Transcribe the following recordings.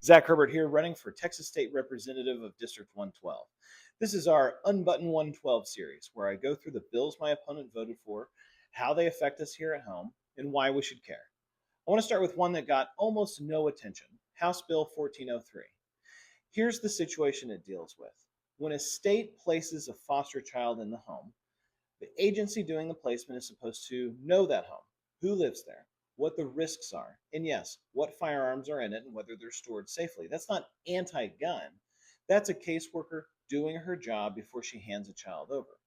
Zach Herbert here, running for Texas State Representative of District 112. This is our Unbutton 112 series, where I go through the bills my opponent voted for, how they affect us here at home, and why we should care. I want to start with one that got almost no attention, House Bill 1403. Here's the situation it deals with. When a state places a foster child in the home, the agency doing the placement is supposed to know that home, who lives there, what the risks are, and yes, what firearms are in it and whether they're stored safely. That's not anti gun. That's a caseworker doing her job before she hands a child over.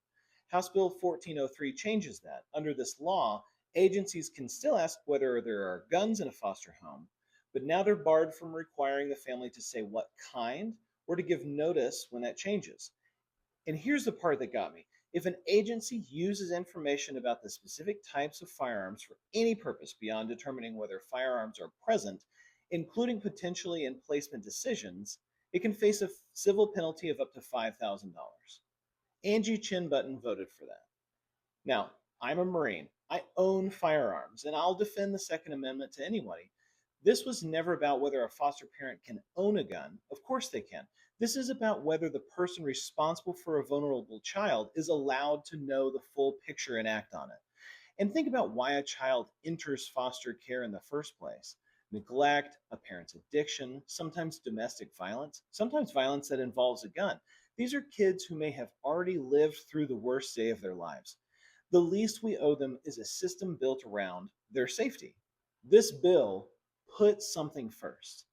House Bill 1403 changes that. Under this law, agencies can still ask whether there are guns in a foster home, but now they're barred from requiring the family to say what kind or to give notice when that changes. And here's the part that got me. If an agency uses information about the specific types of firearms for any purpose beyond determining whether firearms are present, including potentially in placement decisions, it can face a civil penalty of up to $5,000. Angie Chinbutton voted for that. Now, I'm a Marine. I own firearms, and I'll defend the Second Amendment to anybody. This was never about whether a foster parent can own a gun. Of course they can. This is about whether the person responsible for a vulnerable child is allowed to know the full picture and act on it. And think about why a child enters foster care in the first place. Neglect, a parent's addiction, sometimes domestic violence, sometimes violence that involves a gun. These are kids who may have already lived through the worst day of their lives. The least we owe them is a system built around their safety. This bill puts something first.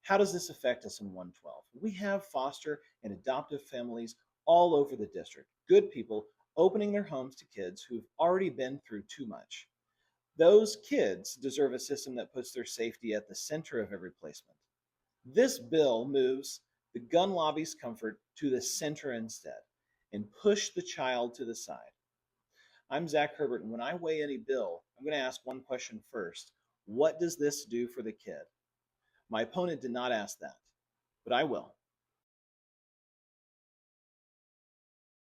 How does this affect us in 112? We have foster and adoptive families all over the district, good people opening their homes to kids who've already been through too much. Those kids deserve a system that puts their safety at the center of every placement. This bill moves the gun lobby's comfort to the center instead and push the child to the side. I'm Zach Herbert, and when I weigh any bill, I'm going to ask one question first. What does this do for the kid? My opponent did not ask that, but I will.